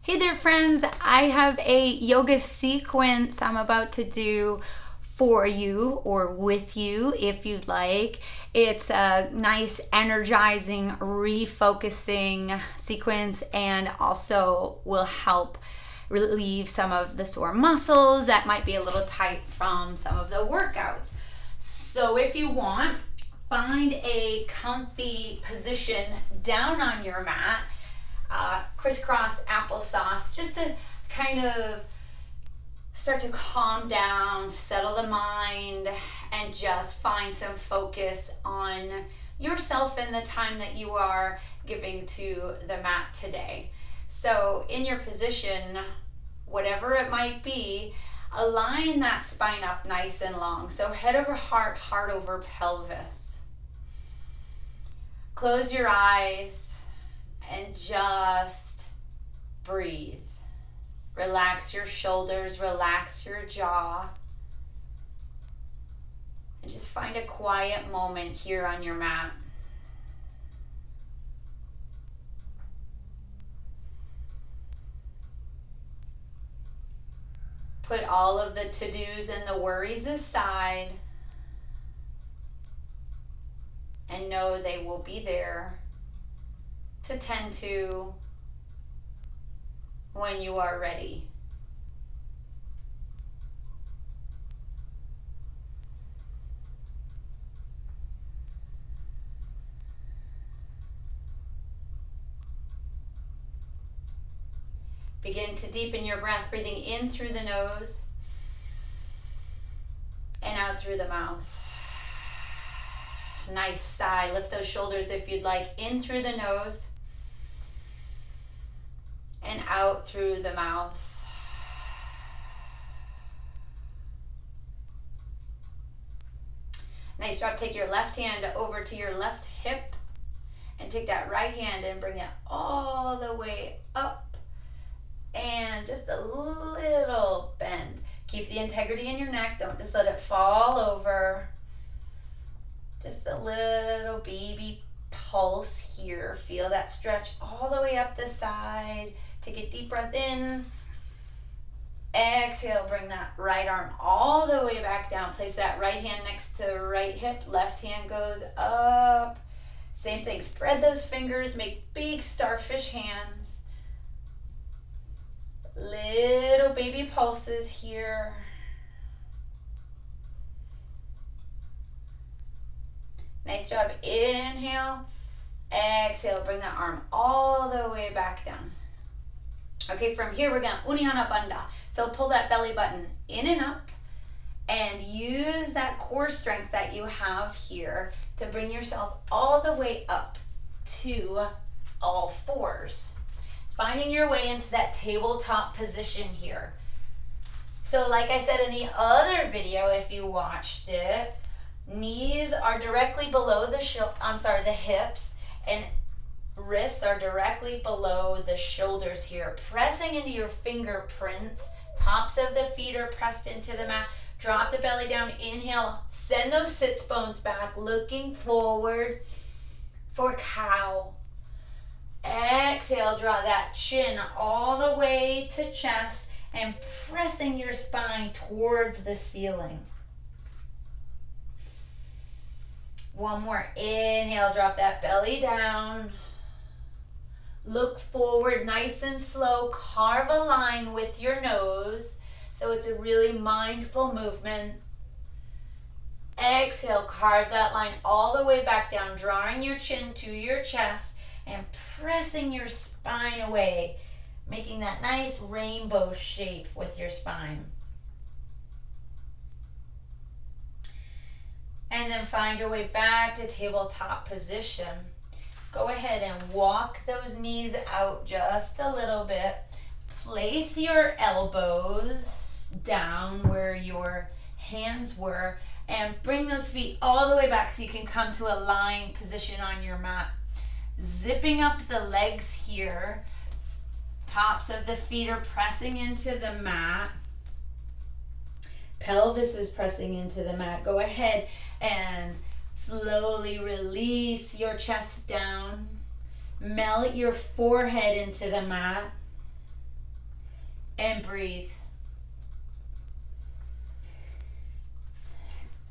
Hey there, friends. I have a yoga sequence I'm about to do for you or with you if you'd like. It's a nice, energizing, refocusing sequence and also will help relieve some of the sore muscles that might be a little tight from some of the workouts. So if you want, find a comfy position down on your mat. Crisscross applesauce, just to kind of start to calm down, settle the mind, and just find some focus on yourself and the time that you are giving to the mat today. So in your position, whatever it might be, align that spine up nice and long. So head over heart, heart over pelvis. Close your eyes and just breathe. Relax your shoulders, relax your jaw, and just find a quiet moment here on your mat. Put all of the to-dos and the worries aside and know they will be there to tend to when you are ready. Begin to deepen your breath, breathing in through the nose and out through the mouth. Nice sigh. Lift those shoulders if you'd like, in through the nose and out through the mouth. Nice job. Take your left hand over to your left hip and take that right hand and bring it all the way up and just a little bend. Keep the integrity in your neck. Don't just let it fall over. Just a little baby pulse here. Feel that stretch all the way up the side. Take a deep breath in. Exhale, bring that right arm all the way back down. Place that right hand next to right hip. Left hand goes up. Same thing. Spread those fingers. Make big starfish hands. Little baby pulses here. Nice job. Inhale. Exhale. Bring that arm all the way back down. Okay, from here we're gonna Uddiyana Bandha. So pull that belly button in and up and use that core strength that you have here to bring yourself all the way up to all fours. Finding your way into that tabletop position here. So like I said in the other video, if you watched it, knees are directly below the hips, and wrists are directly below the shoulders here. Pressing into your fingerprints. Tops of the feet are pressed into the mat. Drop the belly down. Inhale. Send those sits bones back. Looking forward for cow. Exhale. Draw that chin all the way to chest and pressing your spine towards the ceiling. One more. Inhale. Drop that belly down. Look forward nice and slow. Carve a line with your nose. So it's a really mindful movement. Exhale, carve that line all the way back down, drawing your chin to your chest and pressing your spine away, making that nice rainbow shape with your spine. And then find your way back to tabletop position. Go ahead and walk those knees out just a little bit. Place your elbows down where your hands were and bring those feet all the way back so you can come to a lying position on your mat. Zipping up the legs here. Tops of the feet are pressing into the mat. Pelvis is pressing into the mat. Go ahead and slowly release your chest down. Melt your forehead into the mat. and breathe.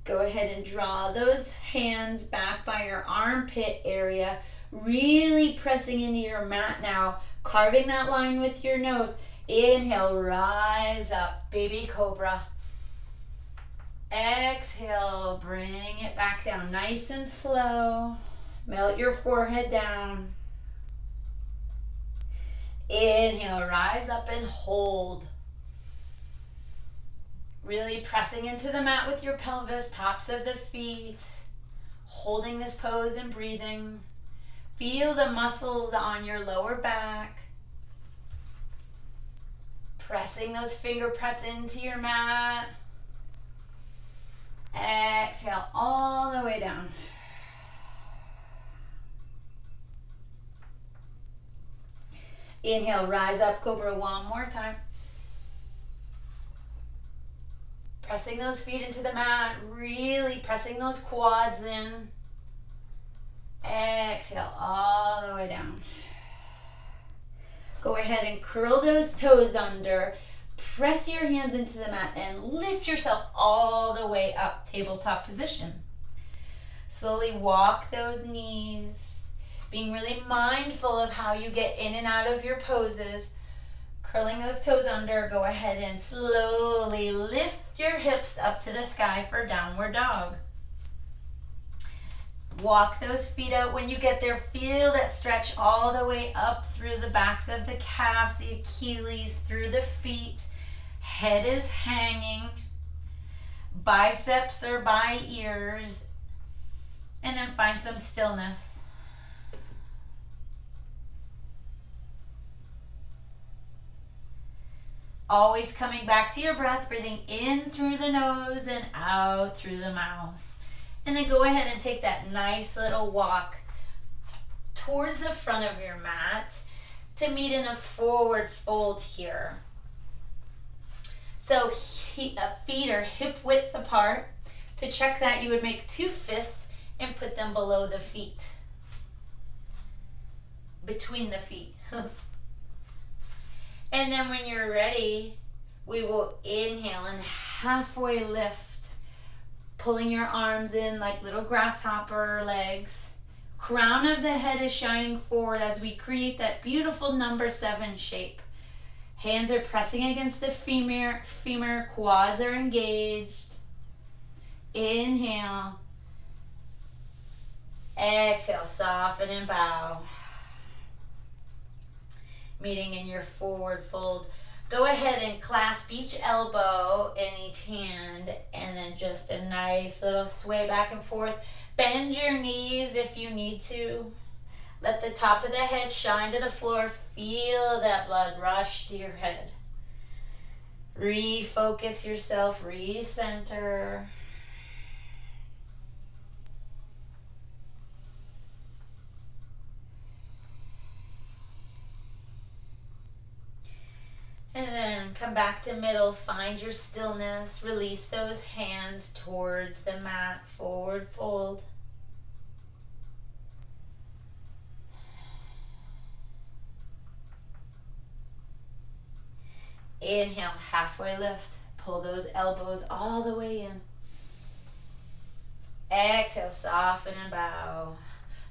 Go ahead and draw those hands back by your armpit area, really pressing into your mat now, carving that line with your nose. Inhale, rise up, baby cobra. Exhale, bring it back down, nice and slow. Melt your forehead down. Inhale, rise up and hold. Really pressing into the mat with your pelvis, tops of the feet. Holding this pose and breathing. Feel the muscles on your lower back. Pressing those finger prints into your mat. Exhale all the way down. Inhale, rise up, cobra, one more time. Pressing those feet into the mat, really pressing those quads in. Exhale all the way down. Go ahead and curl those toes under. Press your hands into the mat and lift yourself all the way up, tabletop position. Slowly walk those knees, being really mindful of how you get in and out of your poses. Curling those toes under, go ahead and slowly lift your hips up to the sky for downward dog. Walk those feet out. When you get there, feel that stretch all the way up through the backs of the calves, the Achilles, through the feet. Head is hanging. Biceps are by ears. And then find some stillness. Always coming back to your breath, breathing in through the nose and out through the mouth. And then go ahead and take that nice little walk towards the front of your mat to meet in a forward fold here. So feet are hip width apart. To check that, you would make two fists and put them below the feet. Between the feet. And then when you're ready, we will inhale and halfway lift, pulling your arms in like little grasshopper legs. Crown of the head is shining forward as we create that beautiful number 7 shape. Hands are pressing against the femur, quads are engaged. Inhale. Exhale, soften and bow. Meeting in your forward fold. Go ahead and clasp each elbow in each hand and then just a nice little sway back and forth. Bend your knees if you need to. Let the top of the head shine to the floor. Feel that blood rush to your head. Refocus yourself, recenter. And then come back to middle, find your stillness, release those hands towards the mat, forward fold. Inhale, halfway lift, pull those elbows all the way in. Exhale, soften and bow.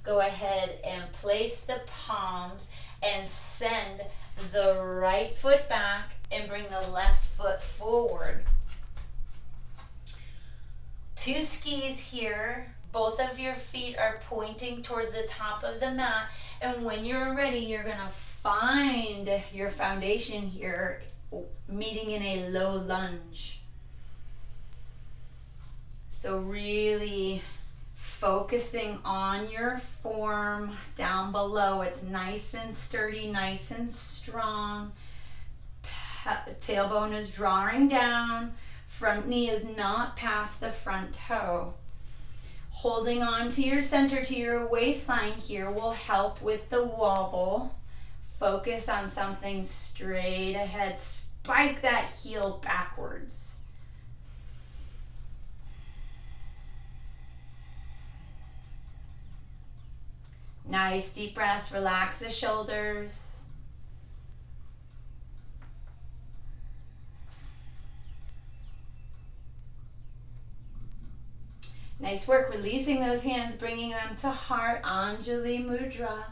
Go ahead and place the palms and send the right foot back and bring the left foot forward. 2 skis here. Both of your feet are pointing towards the top of the mat. And when you're ready, you're going to find your foundation here, meeting in a low lunge. So really focusing on your form down below. It's nice and sturdy, nice and strong. Tailbone is drawing down. Front knee is not past the front toe. Holding on to your center, to your waistline here will help with the wobble. Focus on something straight ahead. Spike that heel backwards. Nice deep breaths, relax the shoulders. Nice work, releasing those hands, bringing them to heart, Anjali Mudra.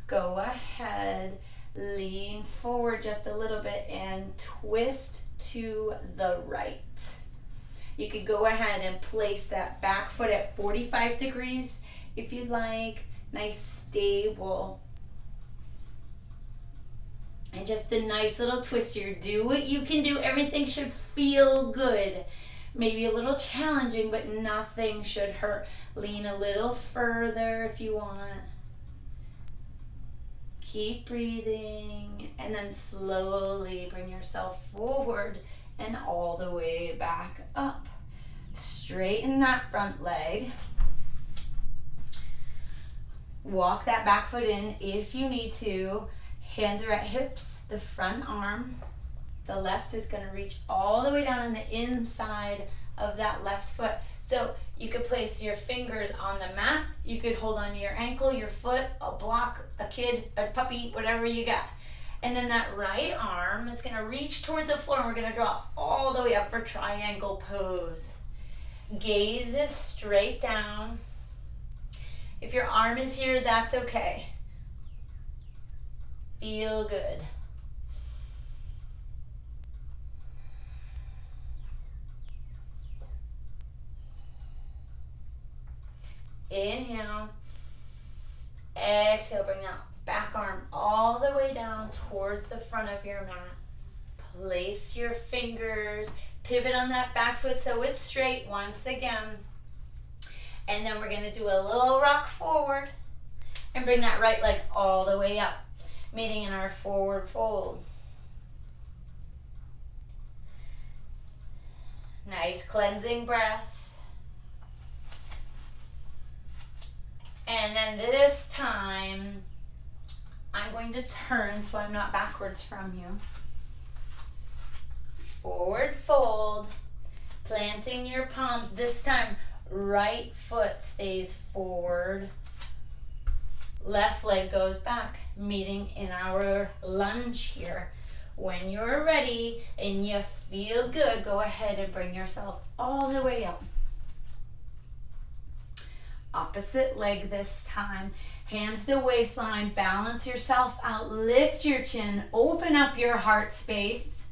Go ahead, lean forward just a little bit and twist to the right. You could go ahead and place that back foot at 45 degrees if you'd like. Nice, stable. And just a nice little twist here. Do what you can do. Everything should feel good. Maybe a little challenging, but nothing should hurt. Lean a little further if you want. Keep breathing, and then slowly bring yourself forward and all the way back up. Straighten that front leg. Walk that back foot in if you need to. Hands are at hips, the front arm. The left is going to reach all the way down on the inside of that left foot. So you could place your fingers on the mat. You could hold on to your ankle, your foot, a block, a kid, a puppy, whatever you got. And then that right arm is going to reach towards the floor, and we're going to draw all the way up for triangle pose. Gaze is straight down. If your arm is here, that's okay. Feel good. Inhale. Exhale, bring that back arm all the way down towards the front of your mat. Place your fingers, pivot on that back foot so it's straight once again. And then we're going to do a little rock forward and bring that right leg all the way up, meeting in our forward fold. Nice cleansing breath. And then this time, I'm going to turn so I'm not backwards from you. Forward fold, planting your palms. This time, right foot stays forward. Left leg goes back, meeting in our lunge here. When you're ready and you feel good, go ahead and bring yourself all the way up. Opposite leg this time. Hands to waistline, balance yourself out, lift your chin, open up your heart space.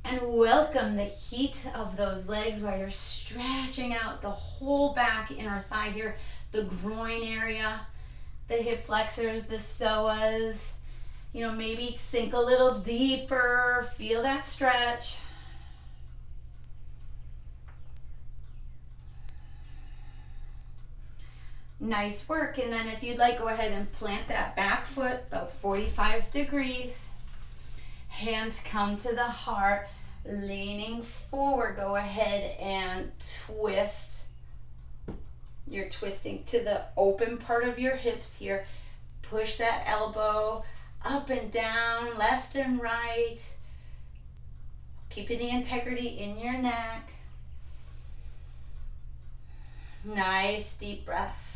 And welcome the heat of those legs while you're stretching out the whole back, inner thigh here, the groin area, the hip flexors, the psoas. You know, maybe sink a little deeper, feel that stretch. Nice work. And then if you'd like, go ahead and plant that back foot about 45 degrees. Hands come to the heart, leaning forward. Go ahead and twist. You're twisting to the open part of your hips here. Push that elbow up and down, left and right. Keeping the integrity in your neck. Nice deep breaths.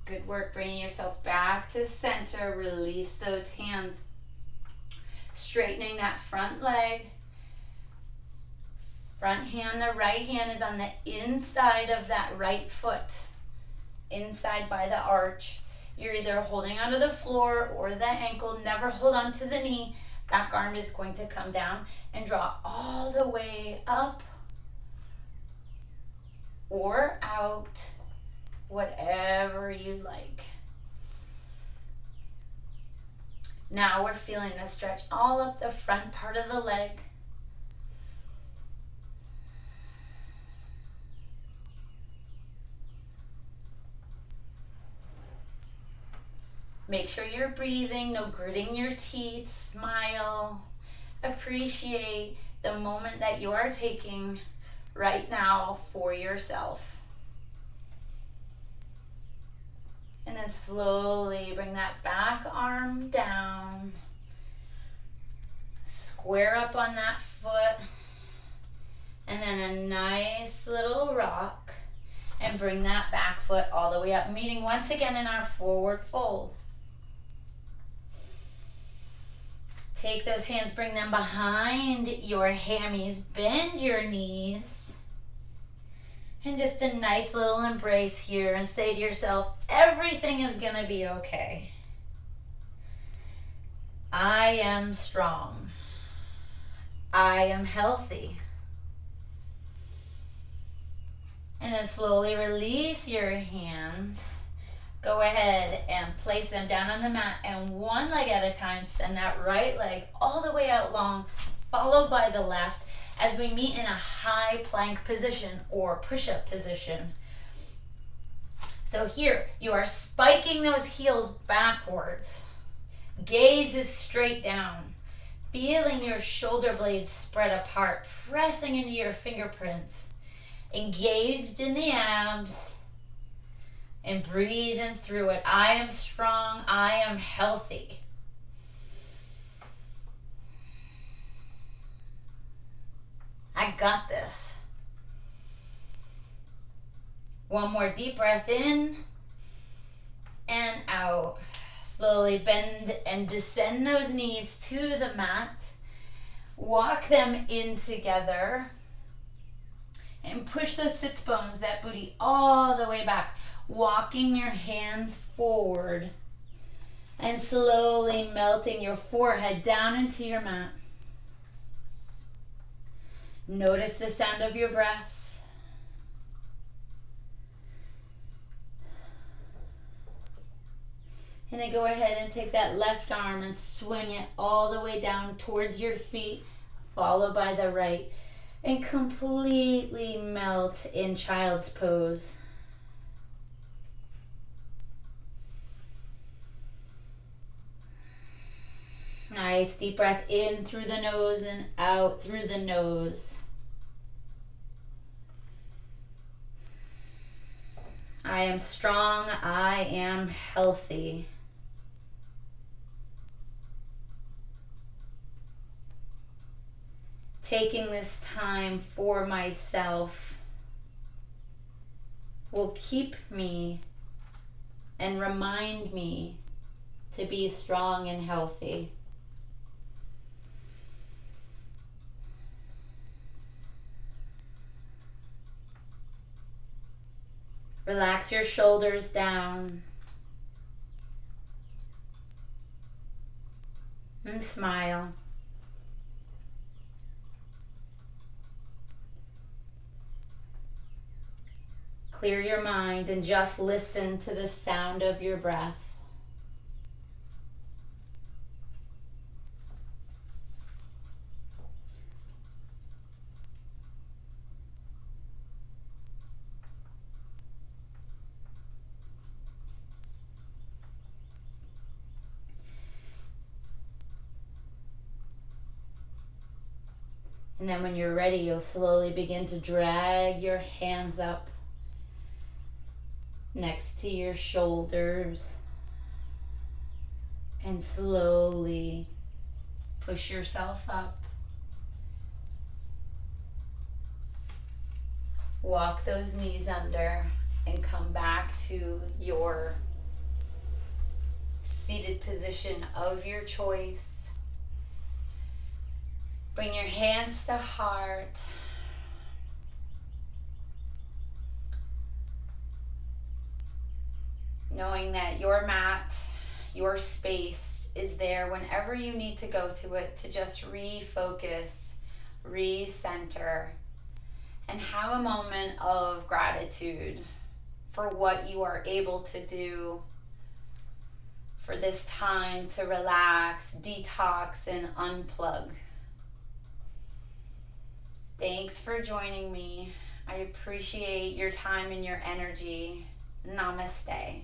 Good work, bringing yourself back to center. Release those hands. Straightening that front leg. Front hand, the right hand is on the inside of that right foot. Inside by the arch. You're either holding onto the floor or the ankle. Never hold on to the knee. Back arm is going to come down and draw all the way up or out. Whatever you like. Now we're feeling the stretch all up the front part of the leg. Make sure you're breathing, no gritting your teeth, smile. Appreciate the moment that you are taking right now for yourself. And then slowly bring that back arm down. Square up on that foot. And then a nice little rock. And bring that back foot all the way up, meeting once again in our forward fold. Take those hands, bring them behind your hammies, bend your knees. And just a nice little embrace here and say to yourself, everything is gonna be okay. I am strong. I am healthy. And then slowly release your hands. Go ahead and place them down on the mat, and one leg at a time, send that right leg all the way out long, followed by the left, as we meet in a high plank position or push-up position. So here, you are spiking those heels backwards. Gaze is straight down. Feeling your shoulder blades spread apart, pressing into your fingerprints. Engaged in the abs. And breathing through it. I am strong. I am healthy. I got this. One more deep breath in and out. Slowly bend and descend those knees to the mat. Walk them in together. And push those sits bones, that booty, all the way back. Walking your hands forward. And slowly melting your forehead down into your mat. Notice the sound of your breath. And then go ahead and take that left arm and swing it all the way down towards your feet, followed by the right. And completely melt in child's pose. Nice deep breath in through the nose and out through the nose. I am strong. I am healthy. Taking this time for myself will keep me and remind me to be strong and healthy. Relax your shoulders down and smile. Clear your mind and just listen to the sound of your breath. And then when you're ready, you'll slowly begin to drag your hands up next to your shoulders and slowly push yourself up. Walk those knees under and come back to your seated position of your choice. Bring your hands to heart. Knowing that your mat, your space is there whenever you need to go to it to just refocus, recenter, and have a moment of gratitude for what you are able to do, for this time to relax, detox, and unplug. Thanks for joining me. I appreciate your time and your energy. Namaste.